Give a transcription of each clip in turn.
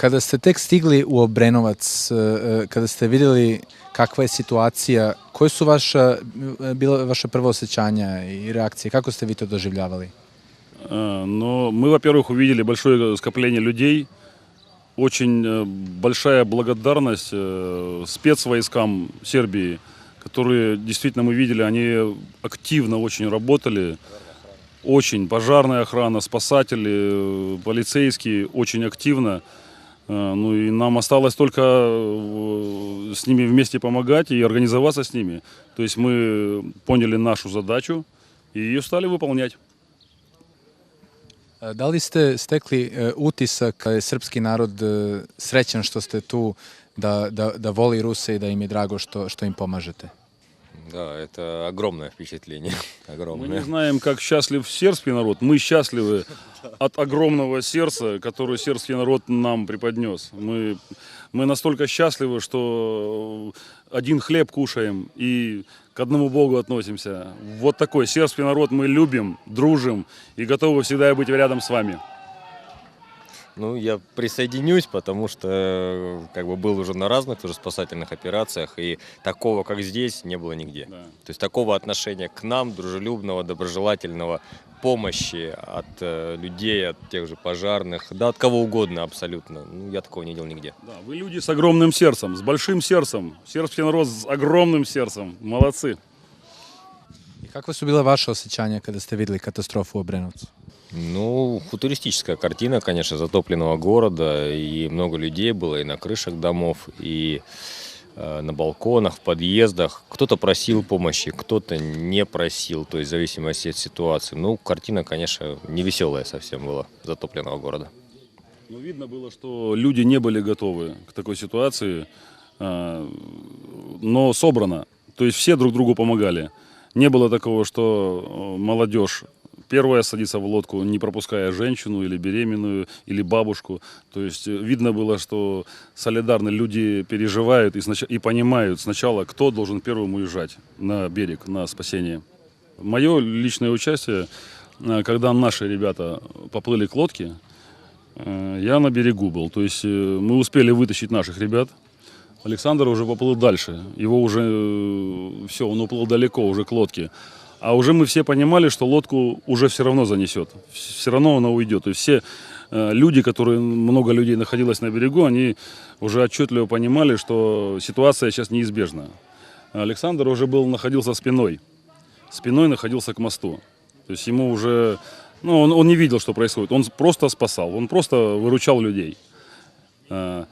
Kada ste tek stigli u Obrenovac, kada ste vidjeli kakva je situacija, koje su bila vaša prva osjećanja i reakcije? Kako ste vi to doživljavali? Но мы, во-первых, увидели большое скопление людей, очень большая благодарность спецвойскам Сербии, которые действительно мы видели, они активно очень работали, очень пожарная охрана, спасатели, полицейские очень активно. Ну и нам осталось только с ними вместе помогать и организоваться с ними. То есть мы поняли нашу задачу и ее стали выполнять. Da li ste stekli utisak da je srpski narod srećan što ste tu, da voli Ruse i da im je drago što im pomažete? Да, это огромное впечатление. Мы Огромное. не знаем, как счастлив сербский народ. Мы счастливы от огромного сердца, которое сербский народ нам преподнес. Мы настолько счастливы, что один хлеб кушаем и к одному Богу относимся. Вот такой сербский народ мы любим, дружим и готовы всегда быть рядом с вами. Ну, я присоединюсь, потому что как бы был уже на разных тоже спасательных операциях, и такого, как здесь, не было нигде. Да. То есть такого отношения к нам, дружелюбного, доброжелательного, помощи от людей, от тех же пожарных, да от кого угодно абсолютно. Ну, я такого не видел нигде. Да, вы люди с огромным сердцем, с большим сердцем. Сербский народ с огромным сердцем. Молодцы. I kakva su bila vaša osjećanja kada ste vidjeli katastrofu u Obrenovcu? Ну, футуристическая картина, конечно, затопленного города, и много людей было и на крышах домов, и на балконах, в подъездах. Кто-то просил помощи, кто-то не просил, то есть в зависимости от ситуации. Ну, картина, конечно, не веселая совсем была затопленного города. Ну, видно было, что люди не были готовы к такой ситуации, но собрано. То есть все друг другу помогали. Не было такого, что молодежь первая садится в лодку, не пропуская женщину или беременную, или бабушку. То есть видно было, что солидарно люди переживают и понимают сначала, кто должен первым уезжать на берег, на спасение. Мое личное участие, когда наши ребята поплыли к лодке, я на берегу был. То есть мы успели вытащить наших ребят. Александр уже поплыл дальше. Его уже все, он уплыл далеко уже к лодке. А уже мы все понимали, что лодку уже все равно занесет. Все равно она уйдет. То есть все люди, много людей находилось на берегу, они уже отчетливо понимали, что ситуация сейчас неизбежна. Александр уже находился спиной. Спиной находился к мосту. То есть ему уже... Ну, он не видел, что происходит. Он просто спасал, он просто выручал людей. А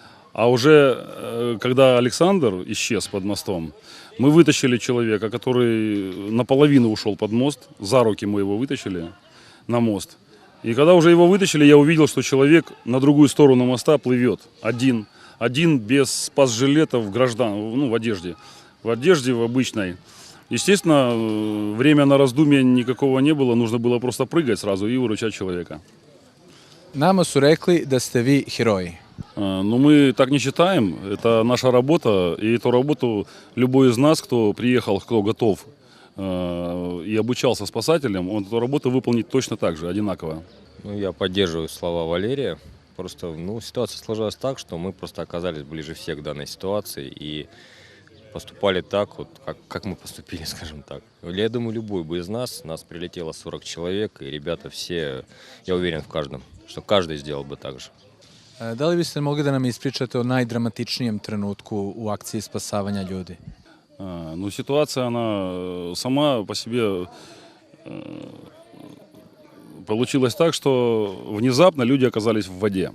уже когда Александр исчез под мостом, мы вытащили человека, который наполовину ушел под мост. За руки мы его вытащили на мост. И когда уже его вытащили, я увидел, что человек на другую сторону моста плывет. Один без спас-жилета в одежде. В одежде, в обычной. Естественно, время на раздумье никакого не было. Нужно было просто прыгать сразу и выручать человека. Nama su rekli da ste vi heroji. Но мы так не считаем. Это наша работа. И эту работу любой из нас, кто приехал, кто готов и обучался спасателям, он эту работу выполнит точно так же, одинаково. Ну, я поддерживаю слова Валерия. Просто, ситуация сложилась так, что мы просто оказались ближе всех к данной ситуации и поступали так, вот, как мы поступили, скажем так. Я думаю, любой бы из нас прилетело 40 человек, и ребята все, я уверен в каждом, что каждый сделал бы так же. Da li biste mogli da nam ispričate o najdramatičnijem trenutku u akciji spasavanja ljudi? Ну, ситуация, она сама по себе получилась так, что внезапно люди оказались в воде.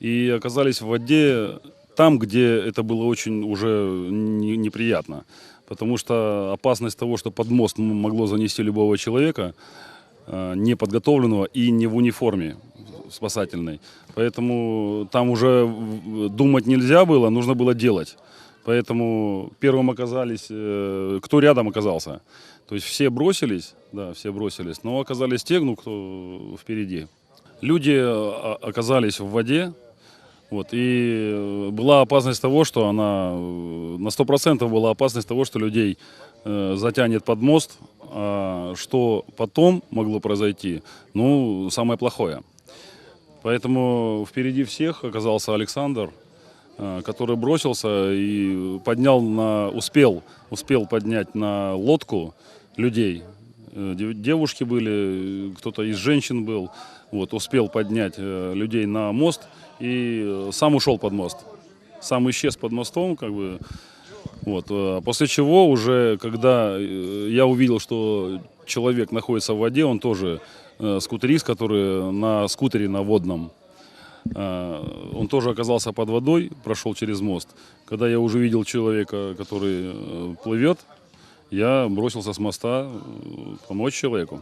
И оказались в воде там, где это было очень уже неприятно. Потому что опасность того, что под мост могло занести любого человека, неподготовленного и не в униформе спасательной. Поэтому там уже думать нельзя было, нужно было делать. Поэтому первым оказались, кто рядом оказался. То есть все бросились, но оказались те, кто впереди. Люди оказались в воде, и была опасность того, что на 100% была опасность того, что людей затянет под мост. Что потом могло произойти? Самое плохое. Поэтому впереди всех оказался Александр, который бросился и успел поднять на лодку людей. Девушки были, кто-то из женщин был, вот, успел поднять людей на мост и сам ушел под мост. Сам исчез под мостом, как бы. Вот. После чего уже, когда я увидел, что человек находится в воде, он тоже скутерист, который на скутере на водном, он тоже оказался под водой, прошел через мост. Когда я уже видел человека, который плывет, я бросился с моста помочь человеку.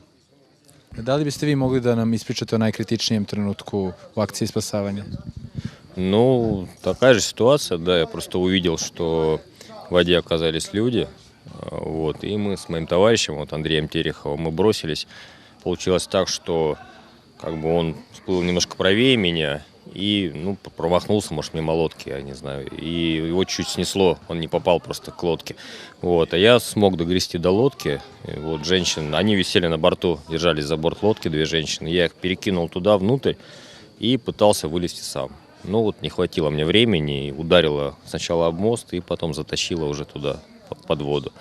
Da li biste vi mogli da nam ispričate o najkritičnijem trenutku u akciji spasavanja? Ну, такая же ситуация, да, я просто увидел, что в воде оказались люди, вот, и мы с моим товарищем, вот Андреем Тереховым, мы бросились. Получилось так, что как бы он всплыл немножко правее меня и, ну, промахнулся, может, мимо лодки, я не знаю, и его чуть снесло, он не попал просто к лодке, вот, а я смог догрести до лодки, и вот женщин, они висели на борту, держались за борт лодки, две женщины, я их перекинул туда, внутрь, и пытался вылезти сам. Ну вот не хватило мне времени, ударило сначала об мост и потом затащило уже туда, под воду.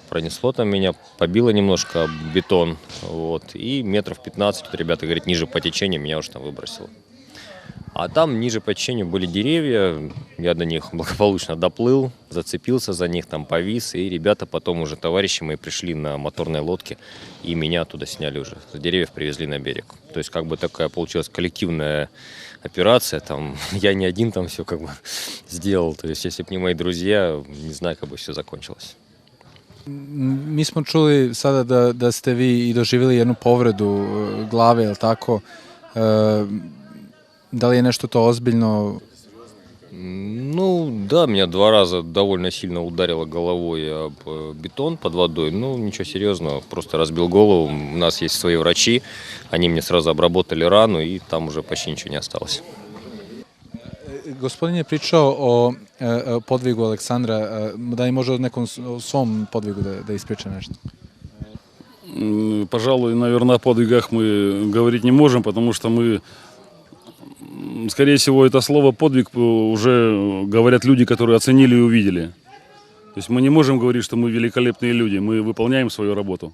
Пронесло там меня, побило немножко об бетон, вот, и метров 15, тут ребята говорят, ниже по течению меня уже там выбросило. А там ниже по течению были деревья, я до них благополучно доплыл, зацепился за них, там повис, и ребята потом уже, товарищи мои, пришли на моторной лодке, и меня оттуда сняли уже, с деревьев привезли на берег. То есть как бы такая получилась коллективная операция, там, я не один там все как бы сделал, то есть если бы не мои друзья, не знаю, как бы все закончилось. Mi smo čuli sada da ste vi i doživjeli jednu povredu glave, je li tako? Da li je nešto to ozbiljno? Ну, да, меня 2 раза довольно сильно ударило головой об бетон под водой. Ну, ничего серьезного, просто разбил голову. У нас есть свои врачи, они мне сразу обработали рану, и там уже почти ничего не осталось. Gospodin je pričao o podvigu Aleksandra, da li može o nekom svom podvigu da ispriča nešto? Пожалуй, наверное, о подвигах мы говорить не можем, потому что мы, скорее всего, это слово «подвиг» уже говорят люди, которые оценили и увидели. То есть мы не можем говорить, что мы великолепные люди, мы выполняем свою работу.